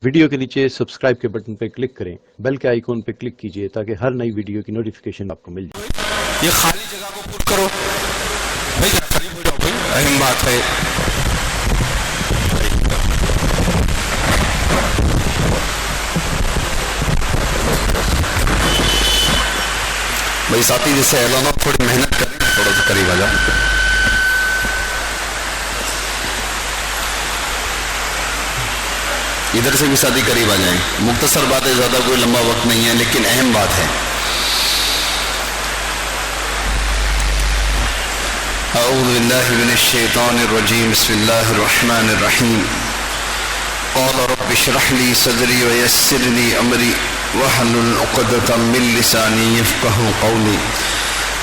Video کے نیچے subscribe کے بٹن پہ کلک کریں، بیل کے آئیکن پہ کلک کیجئے تاکہ ہر نئی ویڈیو کی نوٹیفیکیشن آپ کو مل جائے۔ یہ خالی جگہ کو پر کرو بھائی، ذرا قریب ہو جاؤ بھائی، اہم بات ہے۔ بھائی ساتھی جیسے اعلانوں تھوڑی محنت کریں، تھوڑا سا قریب آ جاؤ۔ ادھر سے بھی ساتھی قریب آ جائیں۔ مختصر بات ہے، زیادہ کوئی لمبا وقت نہیں ہے، لیکن اہم بات ہے۔ اعوذ باللہ من الشیطان الرجیم، بسم اللہ الرحمن الرحیم۔ قال رب اشرح لي صدري ويسر لي امري واحلل عقدة من لساني يفقهوا قولي۔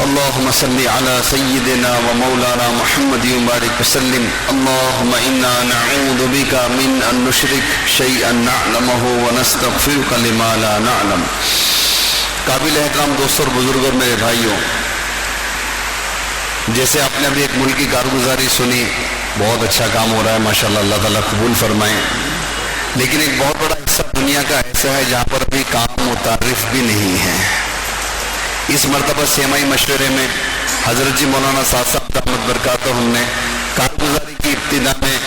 اللهم صل على سيدنا ومولانا محمد وبارك وسلم۔ اللهم انا نعوذ بك من ان نشرك شيئا نعلمه ونستغفرك لما لا نعلم۔ قابل احترام دوستوں اور بزرگوں اور میرے بھائیوں، جیسے آپ نے ابھی ایک ملک کی کارگزاری سنی، بہت اچھا کام ہو رہا ہے ماشاءاللہ، اللہ تعالیٰ قبول فرمائیں، لیکن ایک بہت بڑا حصہ دنیا کا ایسا ہے جہاں پر ابھی کام متعارف بھی نہیں ہے۔ اس مرتبہ سیمائی مشورے میں حضرت جی مولانا سعد صاحب دامت برکاتہم نے کارگزاری کی ابتدا میں،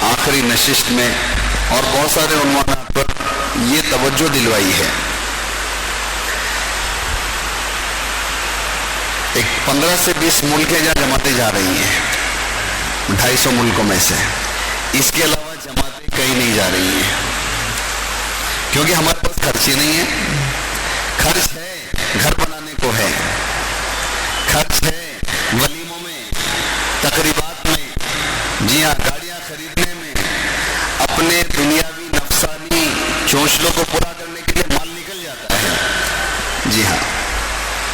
آخری نشست میں اور بہت سارے عنوانات پر یہ توجہ دلوائی ہے۔ ایک 15 سے 20 ملک ہیں جہاں جماعتیں جا رہی ہیں، 250 ملکوں میں سے۔ اس کے علاوہ جماعتیں کہیں نہیں جا رہی ہیں، کیونکہ ہمارے پاس خرچ ہی نہیں ہے۔ خرچ ہے گھر بنانے کو ہے، خرچ ہے ولیموں میں، تقریبات میں، جی ہاں گاڑیاں خریدنے میں، اپنے دنیاوی نفسانی چونچلوں کو پورا کرنے کے لیے مال نکل جاتا ہے۔ جی ہاں،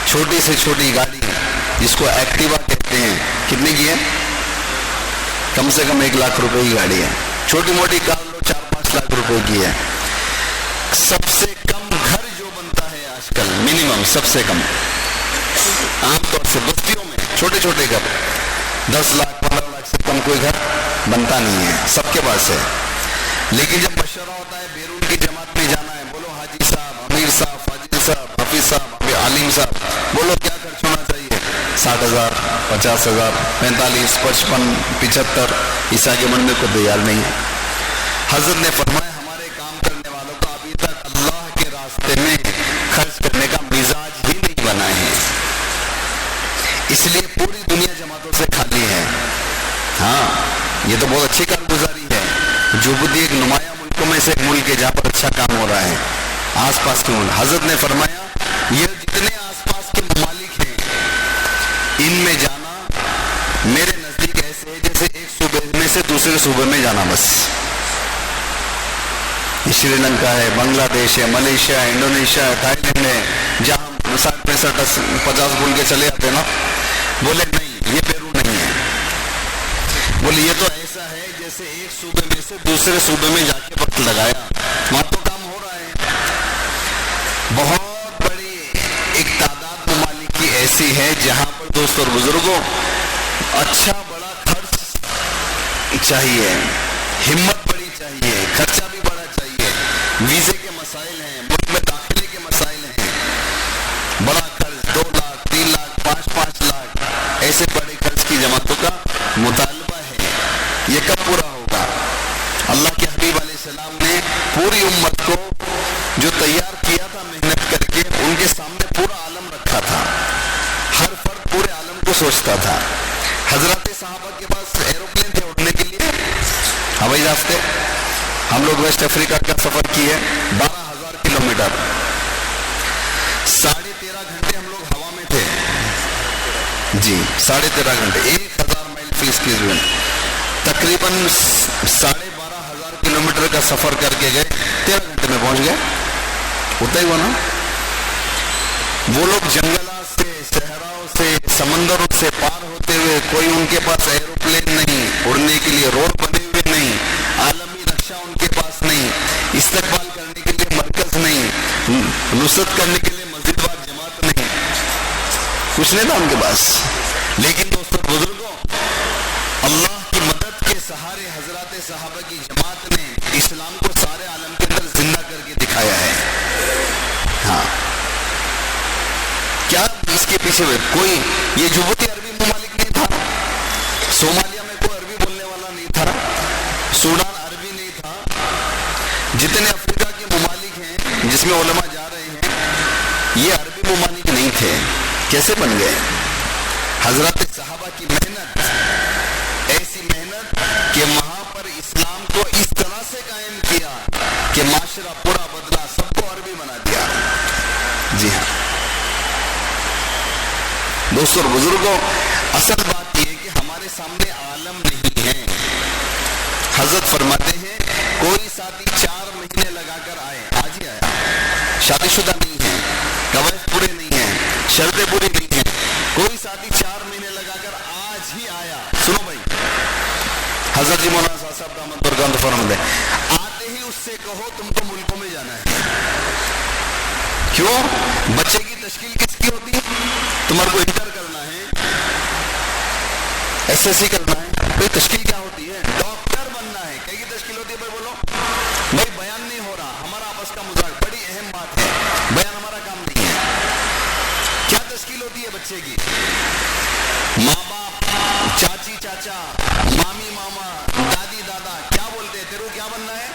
چھوٹی سے چھوٹی گاڑی جس کو ایکٹیوا کہتے ہیں، کتنے کی ہے؟ کم سے کم 1 لاکھ روپے کی گاڑی ہے۔ چھوٹی موٹی کار لو 4-5 لاکھ روپے کی ہے۔ سب سے کم گھر جو بنتا ہے آج کل، منیمم سب سے کم، عام طور سے بستیوں میں چھوٹے چھوٹے گھر 10 لاکھ 15 لاکھ سے کم کوئی گھر بنتا نہیں ہے، سب کے پاس ہے۔ لیکن جب مشورہ ہوتا ہے بیرون کی جماعت میں جانا ہے، بولو حاجی صاحب، امیر صاحب، فاضل صاحب، حفیظ صاحب، عالم صاحب، بولو کیا خرچ ہونا چاہیے؟ 60,000 50,000 45 55 75، اس آگے بڑھنے کو تیار نہیں ہے۔ حضرت نے فرمایا ہمارے کام کرنے والوں کا ابھی تک اللہ کے راستے میں خرچ کرنے کا مزاج ہی نہیں بنا ہے، اس لیے پوری دنیا جماعتوں سے خالی ہے۔ ہاں یہ تو بہت اچھی کارگزاری ہے، جو بدھی ایک نمایاں ملکوں میں سے ایک ملک ہے جہاں پر اچھا کام ہو رہا ہے، آس پاس کے ملک۔ حضرت نے فرمایا یہ جتنے آس پاس کے ممالک ہیں، ان میں جانا میرے نزدیک ایسے ہے جیسے ایک صوبے میں سے دوسرے صوبے میں جانا بس۔ سری لنکا ہے، بنگلہ دیش ہے، ملیشیا ہے، انڈونیشیا ہے، تھائی لینڈ ہے، جہاں 60 65 50 بول کے چلے آتے نا۔ بولے نہیں، یہ بیرون نہیں ہے۔ بولے یہ تو ایسا ہے جیسے ایک صوبے میں سے دوسرے صوبے میں جا کے وقت لگایا، وہاں تو کام ہو رہا ہے۔ بہت بڑی ایک تعداد ممالک کی ایسی ہے جہاں پر دوست اور بزرگوں اچھا بڑا خرچ چاہیے، ہمت بڑی چاہیے، خرچہ بھی بڑا چاہیے، ویزے کے مسائل ہیں، ملک میں داخلے کے مسائل ہیں، بڑا خرچ 2 لاکھ 3 لاکھ 5 لاکھ ایسے بڑے خرچ کی جماعتوں کا مطالبہ ہے۔ یہ کب پورا ہوگا؟ اللہ کے حبیب علیہ السلام نے پوری امت کو جو تیار کیا تھا محنت کر کے، ان کے سامنے پورا عالم رکھا تھا، ہر فرد پورے عالم کو سوچتا تھا۔ حضرات صحابہ کے پاس ایروپلین تھے اڑنے کے لیے، ہوائی جہاز تھے۔ ہم لوگ ویسٹ افریقہ کا سفر کیے 12,000 کلومیٹر، 13.5 گھنٹے ہم لوگ ہوا میں تھے، جی 13.5 گھنٹے، 1,000 میل فی سیکنڈ میں، تقریباً 12,500 کلومیٹر کا سفر کر کے گئے، 13 گھنٹے میں پہنچ گئے۔ ہوتا ہی ہوا نا۔ وہ لوگ جنگلات سے، صحراؤں سے، سمندروں سے پار ہوتے ہوئے، کوئی ان کے پاس ایروپلین نہیں، اڑنے کے لیے روڈ بنے ہوئے نہیں، عالمی رکشہ ان کے پاس نہیں، استقبال کرنے کے لیے مرکز نہیں، نصرت کرنے کے لیے مسجد وار جماعت نہیں، کچھ نہیں تھا ان کے پاس۔ لیکن دوستوں بزرگوں، اللہ کی مدد کے سہارے حضرات صحابہ کی جماعت نے اسلام کو سارے عالم کے اندر پیچھے کوئی یہ جبوتی عربی ممالک نہیں تھا, صومالیہ میں کوئی عربی بولنے والا نہیں تھا, سوڈان عربی نہیں تھا, جتنے افریقہ کے ممالک ہیں جس میں علماء جا رہے ہیں یہ عربی ممالک نہیں تھے. کیسے بن گئے؟ حضرات صحابہ کی محنت, ایسی محنت کہ وہاں پر اسلام کو اس طرح سے قائم کیا کہ معاشرہ پورا بدلا, سب کو عربی بنا دیا. جی ہاں دوستوں اور بزرگوں, اصل بات یہ ہے کہ ہمارے سامنے عالم نہیں ہے. حضرت فرماتے ہیں کوئی ساتھی 4 مہینے لگا کر آئے, آج ہی آیا, شادی شدہ نہیں ہے, قواعد پورے نہیں ہیں, شرطیں پوری نہیں ہیں, کوئی ساتھی 4 مہینے لگا کر آج ہی آیا. سنو بھائی, حضرت جی مولانا صاحب دامت برکاتہ فرماتے ہیں آتے ہی اس سے کہو تم کو ملکوں میں جانا ہے. کیوں؟ بچے کی تشکیل کس کی ہوتی ہے؟ تمہارے کو انٹر کرنا ہے, ایس ایس سی کرنا ہے, کوئی تشکیل کیا ہوتی ہے؟ ڈاکٹر بننا ہے. کئی کی تشکیل ہوتی ہے بھائی؟ بولو بھائی. بیان نہیں ہو رہا, ہمارا آپس کا مذاق, بڑی اہم بات ہے, بیان ہمارا کام نہیں ہے. کیا تشکیل ہوتی ہے بچے کی؟ ماں باپ, چاچی چاچا, مامی ماما, دادی دادا, کیا بولتے ہیں تیرے کو کیا بننا ہے؟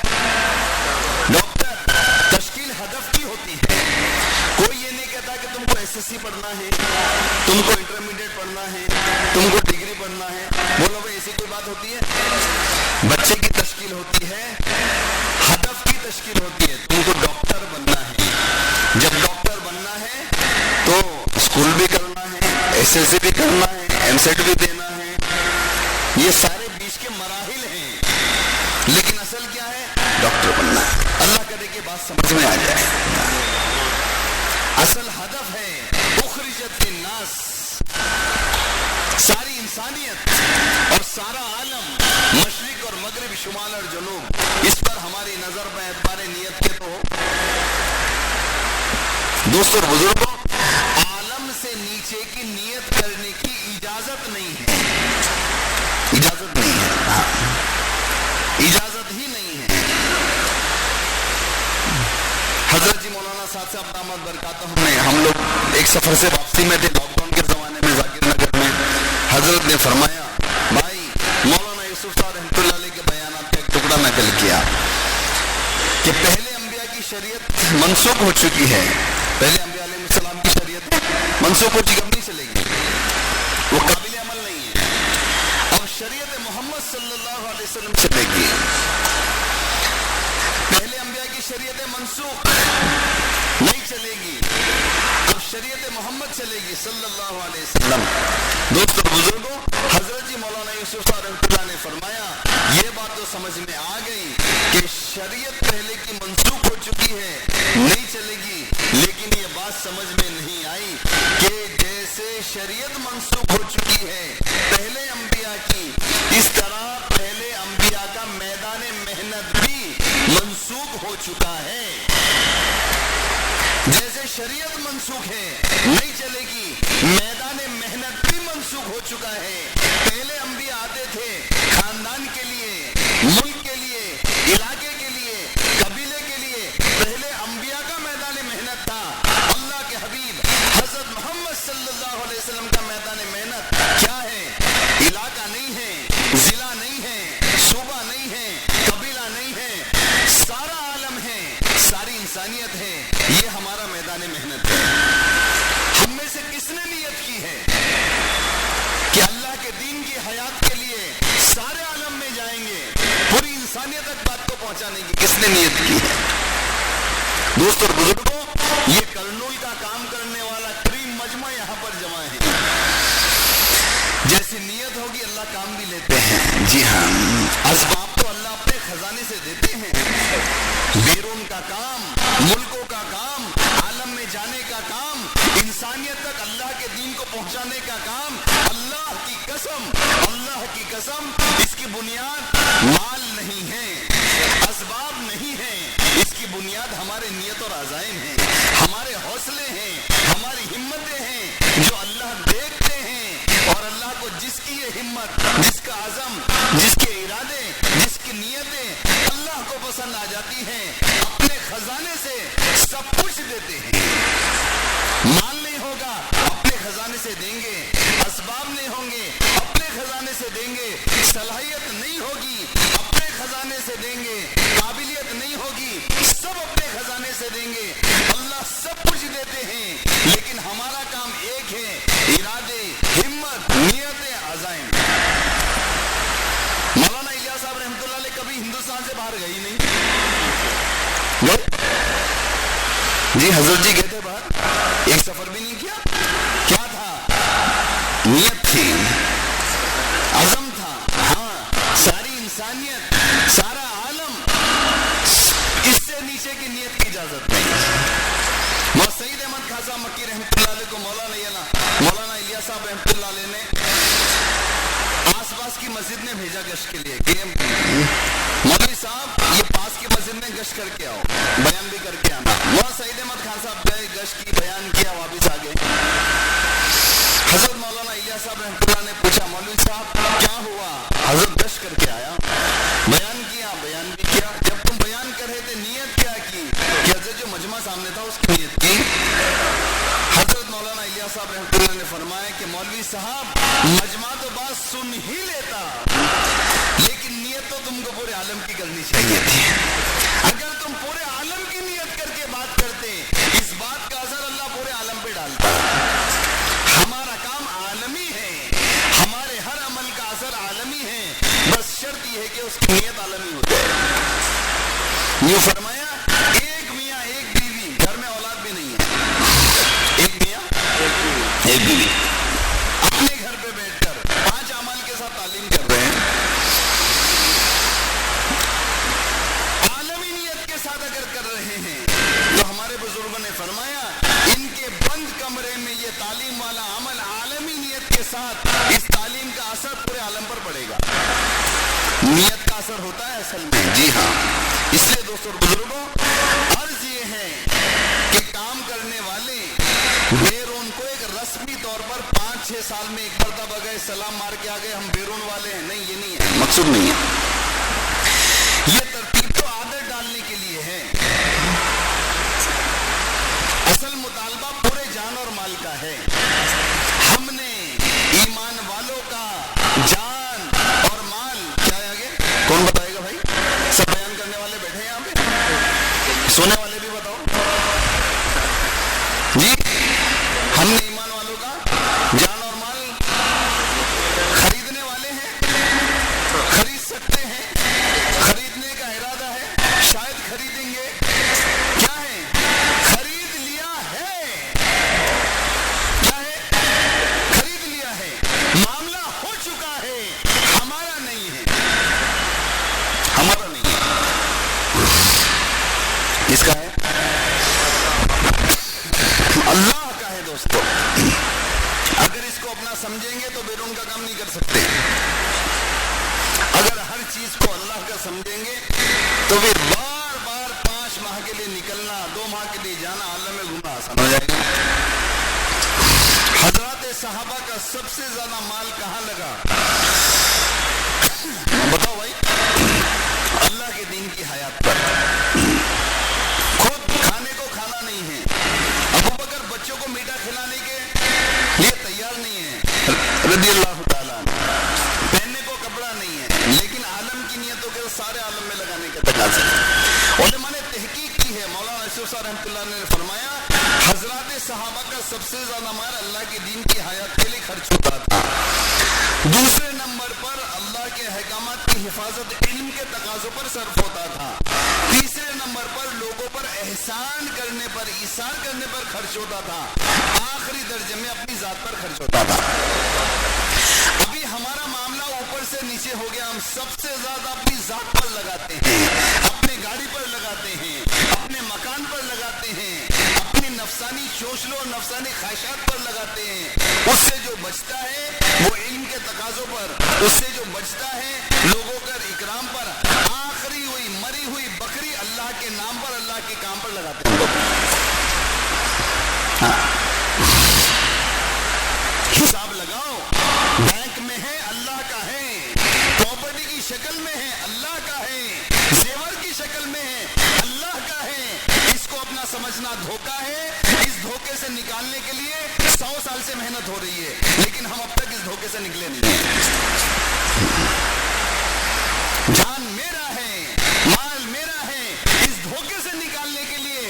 ڈاکٹر. تشکیل ہدف کی ہوتی ہے. کوئی یہ نہیں کہتا کہ تم کو ایس ایس سی پڑھنا ہے, تم کو انٹرمیڈیٹ پڑھنا ہے, تم کو ڈگری پڑھنا ہے. بولو بھائی ایسی کوئی بات ہوتی ہے؟ بچے کی تشکیل ہوتی ہے, ہدف کی تشکیل ہوتی ہے. تم کو ڈاکٹر بننا ہے. جب ڈاکٹر بننا ہے تو اسکول بھی کرنا ہے, ایس ایس سی بھی کرنا ہے, ایم سیٹ بھی دینا ہے. یہ سارے بیچ کے مراحل ہیں, لیکن اصل کیا ہے؟ ڈاکٹر بننا ہے. اللہ کرے کہ بات سمجھ میں آ جائے. اصل ہدف ہے اخرجت الناس, ساری انسانیت اور سارا عالم, مشرق اور مغرب, شمال اور جنوب, اس پر ہماری نظر پہ اعتبار نیت کے تو دوستوں اور بزرگوں, عالم سے نیچے کی نیت کرنے کی اجازت نہیں ہے. اجازت نہیں ہے, اجازت ہی نہیں ہے. حضرت جی مولانا صاحب دامت برکاتہ ہم لوگ ایک سفر سے واپسی میں تھے, لاک ڈاؤن کے زمانے میں, ذاکر نگر میں. حضرت نے فرمایا بھائی مولانا یوسف صاحب رحمۃ اللہ علیہ کے بیانات کا ایک ٹکڑا نقل کیا کہ پہلے انبیاء کی شریعت منسوخ ہو چکی ہے. پہلے انبیاء علیہ السلام کی شریعت منسوخ ہو چکی, اب نہیں چلے گی, وہ قابل عمل نہیں ہے. اب شریعت محمد صلی اللہ علیہ وسلم چلے گی. پہلے انبیاء کی شریعت منسوخ نہیں چلے گی, اب شریعت محمد چلے گی صلی اللہ علیہ وسلم. دوستو بزرگوں, حضرت جی مولانا یوسف صاحب رحمۃ اللہ نے فرمایا یہ بات تو سمجھ میں آ گئی کہ شریعت پہلے کی منسوخ ہو چکی ہے, نہیں چلے گی. لیکن یہ بات سمجھ میں نہیں آئی کہ جیسے شریعت منسوخ ہو چکی ہے پہلے انبیاء کی, اس طرح پہلے انبیاء کا میدان محنت بھی منسوخ ہو چکا ہے. جیسے شریعت منسوخ ہے, نہیں چلے گی, میدان محنت بھی منسوخ ہو چکا ہے. پہلے انبیاء آتے تھے خاندان کے لیے, ملک کے لیے, علاقے کے لیے, قبیلے کے لیے. پہلے انبیاء کا میدان محنت تھا. اللہ کے حبیب حضرت محمد صلی اللہ علیہ وسلم کا میدان محنت کیا ہے؟ علاقہ نہیں ہے, ضلع نہیں ہے, صوبہ نہیں ہے, قبیلہ نہیں ہے, سارا عالم ہے, ساری انسانیت ہے. یہ ہمارا میدان محنت ہے. ہم میں سے کس نے نیت کی ہے کہ اللہ کے دین کی حیات کے لیے سارے عالم میں جائیں گے, پوری انسانیت تک بات کو پہنچانے کی کس نے نیت کی ہے؟ دوستوں اور بزرگوں, یہ کرنول کا کام کرنے والا کریم مجمع یہاں پر جمع ہے. جیسی نیت ہوگی اللہ کام بھی لیتے ہیں. جی ہاں, اسباب تو اللہ اپنے خزانے سے دیتے ہیں. بیرون کا کام, ملکوں کا کام, عالم میں جانے کا کام, انسانیت تک اللہ کے دین کو پہنچانے کا کام, اللہ کی قسم, اللہ کی قسم, اس کی بنیاد مال نہیں ہے, اسباب نہیں ہے, اس کی بنیاد ہمارے نیت اور عزائم ہیں, ہمارے حوصلے ہیں, ہماری ہمتیں ہیں, جو اللہ دیکھتے ہیں. اور اللہ کو جس کی یہ ہمت, جس کا عزم, جس کے ارادے, جس کی نیتیں اللہ کو پسند آ جاتی ہیں, اپنے خزانے سے سب کچھ دیتے ہیں. مال نہیں ہوگا, اپنے खजाने से देंगे, असबाब नहीं होंगे, अपने खजाने से देंगे, सलाहियत नहीं होगी, अपने खजाने से देंगे, काबिलियत नहीं होगी, सब अपने खजाने से देंगे। अल्लाह सब कुछ देते हैं, लेकिन हमारा काम एक है, इरादे, हिम्मत, नियतें, अज़ाइम। मौलाना इलियास साहब रहमतुल्लाह अलैह कभी हिंदुस्तान से बाहर गए ही नहीं। जी हजरत जी गए थे बाहर, एक सफर भी नहीं किया। क्या था? नियत थी, अज़म था। हाँ, सारी इंसानियत, सारा आलम, इससे नीचे की नियत की इजाजत नहीं। सईद अहमद खान साहब मक्की रहमतुल्लाह अलैह को मौलाना इलियास साहब रहमतुल्लाह अलैह ने आसपास की मस्जिद में भेजा गश्त के लिए कि मौलवी साहब ये पास की मस्जिद में गश्त करके आओ, बयान भी करके आना। मौलाना सईद अहमद खान साहब गए, गश्त की, बयान किया, वापस आ गए। हजरत मौलाना इलियास साहब रहमतुल्लाह ने पूछा, मौलवी साहब क्या हुआ? हजरत गश्त करके आया, बयान किया, बयान भी किया। जब तुम बयान कर रहे थे नियत क्या की? कि हजरत जो मजमा सामने था उसकी नियत की। हजरत मौलाना इलियास साहब रहमतुल्लाह ने फरमाया कि मौलवी साहब मजमा तो बात सुन ही लेता, लेकिन नियत तो तुमको पूरे आलम की करनी चाहिए थी। अगर तुम पूरे आलम की नियत करके बात करते, इस बात का असर अल्लाह पूरे आलम पे डालता। हमारा काम आलमी है, हमारे हर अमल का असर आलमी है, बस शर्त यह है कि उसकी नियत आलमी हो जाए। यूं फरमाया, एक मियाँ एक बीवी, घर में औलाद भी नहीं है, एक मियाँ एक बीवी अपने घर पे बैठकर 5 अमल के साथ तालीम कर रहे हैं। आलमी नियत के साथ अगर कर रहे हैं तो हमारे बुजुर्गों ने फरमाया, इनके बंद कमरे में ये तालीम वाला अमल आलमी नियत के साथ, इस तालीम का असर पूरे आलम पर पड़ेगा। नियत का असर होता है असल में। जी हाँ, इसलिए दोस्तों बुजुर्गों, अर्ज ये है कि काम करने वाले बेरून को एक रस्मी तौर पर 5-6 साल में एक मरतबा गए, सलाम मार के आ गए, हम बेरून वाले हैं, नहीं, ये नहीं है, मकसूद नहीं है। ये तरतीब तो आदत डालने के लिए है। असल मुतालबा पूरे जान और माल का है। हमने ईमान वालों का जान और माल, क्या है आगे कौन बताएगा भाई? सब बयान करने वाले बैठे हैं यहाँ पे, सोने वाले भी बताओ जी। हमने ईमान वालों का जान और माल खरीदने वाले हैं, खरीद सकते हैं, खरीदने का इरादा है, शायद खरीदेंगे। क्या है? खरीद लिया है। क्या है? खरीद लिया है, मामला हो चुका है, हमारा नहीं है, हमारा नहीं है, किसका है? अल्लाह का है दोस्तों। अगर इसको अपना समझेंगे तो बेरून का काम नहीं कर सकते। अगर हर चीज को अल्लाह का समझेंगे तो फिर बार बार 5 माह के लिए निकलना, 2 माह के लिए जाना, आलम में घूमना आसान हो जाएगा। हजरत सहाबा का सबसे ज्यादा माल कहां लगा? बताओ भाई, अल्लाह के दीन की हयात पर। खुद खाने को खाना नहीं है, अबू बकर बच्चों को मीठा खिलाने के लिए तैयार नहीं है, रज़ी अल्लाह ताला, पहनने को कपड़ा नहीं है, लेकिन आलम की नियतों के सारे आलम में लगाने के तकाज़े। उलमा ने तहकीक की है, मौलाना अशरफ साहब रहमतुल्लाह ने फरमाया, हजरत सहाबा का सबसे ज्यादा माल अल्लाह के दीन की हयात के लिए खर्च होता था। दूसरे नंबर पर अल्लाह के अहकामात की हिफाजत इल्म के तकाज़ों पर सर्फ होता था। तीसरे नंबर पर लोगों पर एहसान करने पर, ईसार करने पर खर्च होता था। आखिरी दर्जे में अपनी जात पर खर्च होता था। अभी हमारा मामला ऊपर से नीचे हो गया, हम सबसे ज्यादा अपनी जात पर लगाते हैं, अपने गाड़ी पर लगाते हैं, अपने मकान पर लगाते हैं, अपनी नफसानी चोचलों और नफसानी ख्वाहिशात पर लगाते हैं। उससे जो बचता है वो इल्म के तकाज़ों पर, उससे जो बचता है लोगों का इकराम पर, आखिरी हुई मरी हुई बकरी अल्लाह के नाम पर, अल्लाह के काम पर लगाते हैं लोग। हाँ। हिसाब लगाओ, बैंक में है अल्लाह का है, प्रॉपर्टी की शक्ल में है अल्लाह का है, जेवर की शक्ल में है अल्लाह का है, इसको अपना समझना धोखा है। इस धोखे से निकालने के लिए 100 साल से मेहनत हो रही है, लेकिन हम अब तक इस धोखे से निकले नहीं हैं। जान मेरा है, माल मेरा है, इस धोखे से निकालने के लिए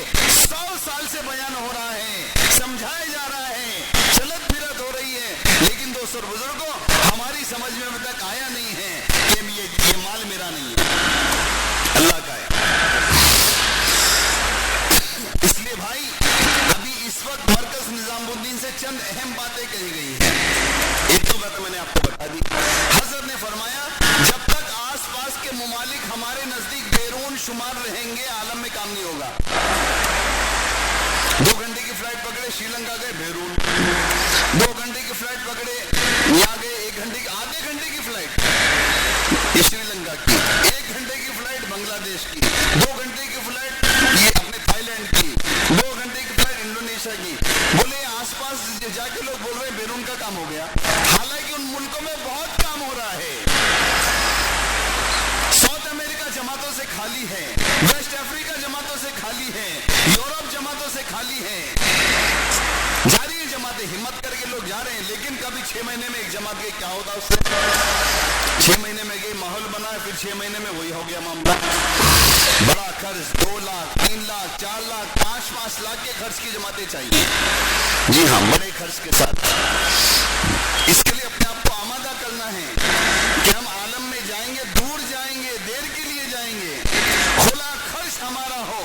100 साल से बयान हो रहा है, समझाया जा रहा है, चलत फिरत हो रही है, लेकिन दोस्तों और बुजुर्गों, हमारी समझ में अभी तक आया नहीं है कि ये माल मेरा नहीं है, अल्लाह का है। इसलिए भाई अभी इस वक्त मरकज निजामुद्दीन से चंद अहम बातें कही गई हैं। एक तो बात मैंने आपको बता दी, हजरत ने फरमाया जब तक आसपास के मुमालिक हमारे नजदीक बेरून शुमार रहेंगे, आलम में काम नहीं होगा। 2 घंटे की फ्लाइट पकड़े, श्रीलंका गए बेरून, 2 घंटे की फ्लाइट पकड़े, यहाँ गए, 1 घंटे की, आधे घंटे की फ्लाइट ये श्रीलंका की, 1 घंटे की फ्लाइट बांग्लादेश की, 2 घंटे की फ्लाइट ये अपने थाईलैंड की, 2 घंटे की फ्लाइट इंडोनेशिया की। बोले आसपास जाके लोग बोल रहे हैं बेरून का काम हो गया, हालांकि उन मुल्कों में बहुत काम हो रहा है। साउथ अमेरिका जमातों से खाली है, वेस्ट अफ्रीका जमातों से खाली है, यूरोप जमातों से खाली है, जारी है जमातें, हिम्मत करके लोग जा रहे हैं। लेकिन कभी 6 महीने में एक जमात गई, क्या होता उससे? 6 महीने में गई, माहौल बना, फिर 6 महीने में वही हो गया मामला, बड़ा खर्च, 2 लाख, 3 लाख, 4 लाख, 5-5 लाख के खर्च की जमातें चाहिए। जी हाँ, बड़े खर्च के साथ। इसके लिए अपने आप को आमादा करना है कि हम आलम में जाएंगे, दूर जाएंगे, देर के लिए जाएंगे, खुला खर्च हमारा हो।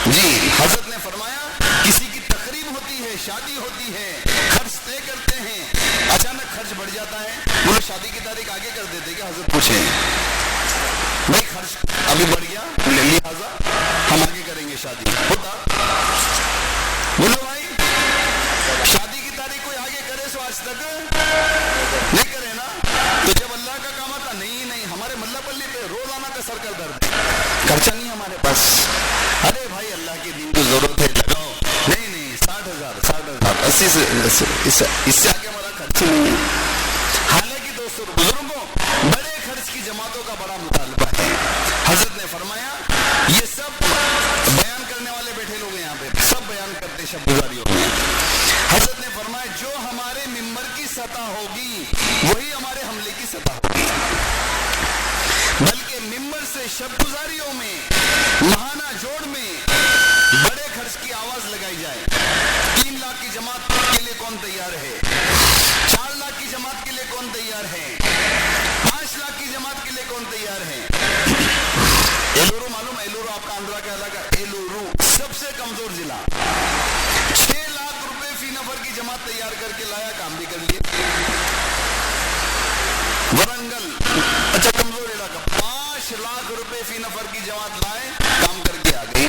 जी हजरत ने फरमाया किसी की तकरीब होती है, शादी होती है, खर्च तय करते हैं, अचानक खर्च बढ़ जाता है, बोले शादी की तारीख आगे कर देते क्या? हजरत पूछे भाई खर्च अभी बढ़ गया, लिहाजा हम आगे करेंगे शादी, होता? बोलो भाई शादी की तारीख कोई आगे करे सो आज तक नहीं करे ना। तो जब अल्लाह का काम आता, नहीं हमारे मल्ला पल्ली पे रोजाना का सर का दर्द, खर्चा नहीं हमारे पास। अरे भाई अल्लाह के दिन की जरूरत है, लगाओ। नहीं 60,000 80 से इससे आगे हमारा खर्च नहीं है। हालांकि दोस्तों बुजुर्गों, बड़े खर्च की जमातों का बड़ा मुतालबा है। हजरत ने फरमाया ये सब बयान करने वाले बैठे लोग यहाँ पे सब बयान करते शब्द गुजारियों में। हजरत ने फरमाया जो हमारे मिंबर की सतह होगी वही हमारे हमले की सतह होगी, बल्कि मिंबर से शब्द गुजारियों में, महाना जोड़ में बड़े खर्च की आवाज लगाई जाए। 3 लाख की जमात के लिए कौन तैयार है? 4 लाख की जमात के लिए कौन तैयार है? 5 लाख की जमात के लिए कौन तैयार है? एलुरु मालूम, एलुरु आपका आंध्रा का इलाका, एलुरु सबसे कमजोर जिला, 6 लाख रुपए फी नफर की जमात तैयार करके लाया, काम भी कर लिए। वरंगल अच्छा कमजोर इलाका, 5 लाख रुपए फी नफर की जमात लाए, काम करके आ गई।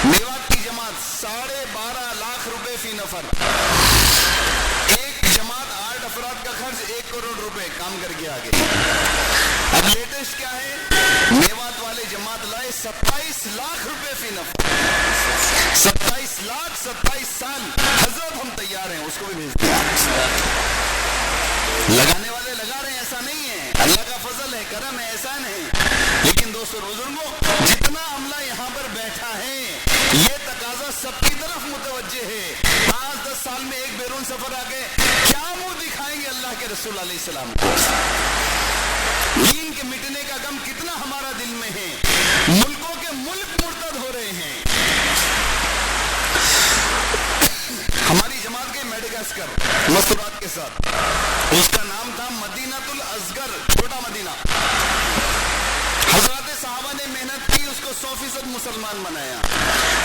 मेवात की जमात 12.5 लाख रुपए फी नफर, एक जमात 8 अफराद का खर्च 1 करोड़ रुपए, काम करके आ गई। अब लेटेस्ट क्या है? मेवात वाले जमात लाए 27 लाख रुपए फी नफर, 27 लाख 27 साल। हजरत हम तैयार हैं, उसको भी भेज दिया। लगाने वाले लगा रहे हैं, ऐसा नहीं है, अल्लाह का फजल है, करम है, एहसान है। लेकिन दोस्तों बुजुर्गों, जितना अमला यहाँ पर बैठा है ये तकाजा सबकी तरफ मुतवज्जे है। 5-10 साल में एक बैरून सफर आ गए, क्या मुंह दिखाएंगे अल्लाह के रसूल अलैहिस्सलाम को? दीन के मिटने का गम कितना हमारा दिल में है। मुल्कों के मुल्क मुर्तद हो रहे हैं। हमारी जमात गई मेडागास्कर मस्तूरात के साथ, उसका नाम था मदीनातुल असगर, छोटा मदीना। हजरत साहबा ने मेहनत की, उसको 100% मुसलमान बनाया।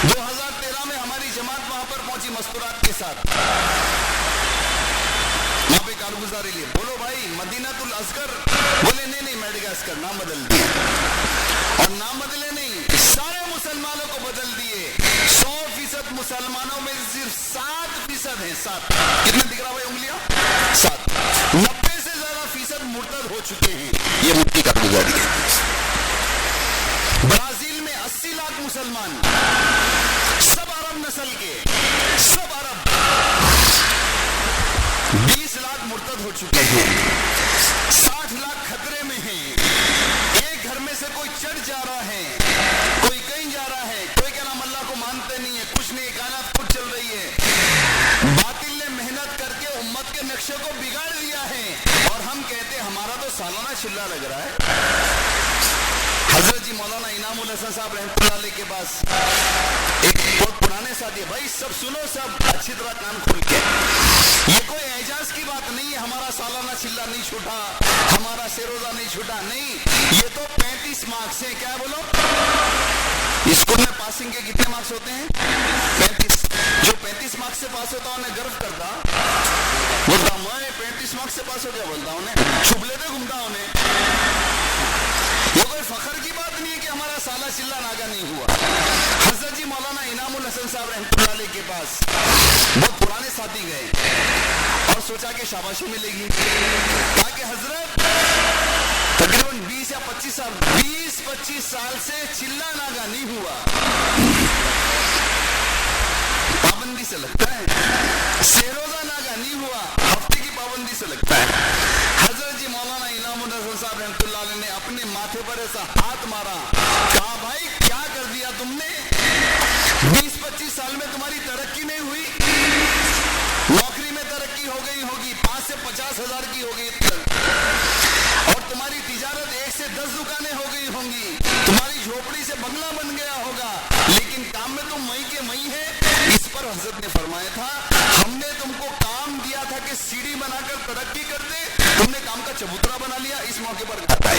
2013 में हमारी जमात वहां पर पहुंची मस्तूरात के साथ, वहां पे कारगुजारी लिए। बोलो भाई मदीनातुल असगर, बोले नहीं मेडागास्कर, नाम बदल दिए। और नाम बदले नहीं, सारे मुसलमानों को बदल दिए। 100% मुसलमानों में सिर्फ 7% है, 7। कितना दिख रहा भाई उंगलियां? 7। 90 से ज्यादा फीसद मुर्तद हो चुके हैं। ये मुक्ति का गुजारी है। ब्राजील में 80 लाख मुसलमान, सब अरब नस्ल के, सब अरब, 20 लाख मुर्तद हो चुके हैं, 60 लाख खतरे में हैं। एक घर में से कोई चढ़ जा रहा है, कोई कहीं जा रहा है, कोई क्या नाम अल्लाह को मान सालाना चिल्ला लग रहा है। हजरत जी मौलाना इनामुल हसन साहब रहमतुल्लाह अलैह के पास एक बहुत पुराने साथी, भाई सब सुनो, सब अच्छी तरह कान खोल के, ये कोई एजाज की बात नहीं है, हमारा सालाना चिल्ला नहीं छूटा, हमारा सेरोजा नहीं छूटा, नहीं, ये तो 35 मार्क्स है। क्या बोलो, स्कूल में पासिंग के कितने मार्क्स होते हैं? 35। जो 35 मार्क्स से पास होता उन्हें गर्व करता, बोलता मैं 35 मार्क्स से पास हो गया, बोलता उन्हें छुप लेते घूमता उन्हें। ये कोई फखर की बात नहीं है कि हमारा साला चिल्ला नागा नहीं हुआ। हजरत जी मौलाना इनामुल हसन साहब रहमतुल्लाह अलैह के पास बहुत पुराने साथी गए और सोचा कि शाबाशी मिलेगी, ताकि हजरत तकरीबन 20 या 25 साल 20-25 साल से चिल्ला नागा नहीं हुआ, पाबंदी से लगता है, सेरोजा नागा नहीं हुआ, हफ्ते की पाबंदी से लगता है। हजरत जी मौलाना इनामुल हसन साहब रहमतुल्लाह अलैह ने अपने माथे पर ऐसा हाथ मारा, कहा भाई क्या कर दिया तुमने, 20-25 साल में तुम्हारी तरक्की नहीं हुई, नौकरी में तरक्की हो गई होगी, 5 से 50 हजार की हो गई, और तुम्हारी तिजारत 1 से 10 दुकानें हो गई होंगी, तुम्हारी झोपड़ी से बंगला बन गया होगा, लेकिन काम में तुम मई के मई है। इस पर हजरत ने फरमाया था, हमने तुमको काम दिया था कि सीढ़ी बनाकर तरक्की करते, तुमने काम का चबूतरा बना लिया। इस मौके पर कहता है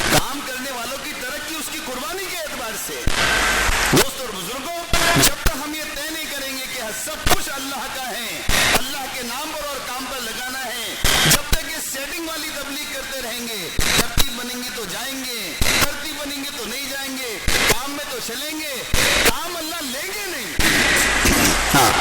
काम करने वालों की तरक्की उसकी कुर्बानी के एतबार से। दोस्तों और बुजुर्गों, जब तक हम ये तय नहीं करेंगे कि सब कुछ अल्लाह का है, अल्लाह के नाम पर और काम पर लगाना है, जब तक ये सेटिंग वाली तबलीग करते रहेंगे, तरतीब बनेंगे तो जाएंगे, तरतीब बनेंगे तो नहीं जाएंगे, काम में तो चलेंगे, काम अल्लाह लेंगे नहीं। हाँ,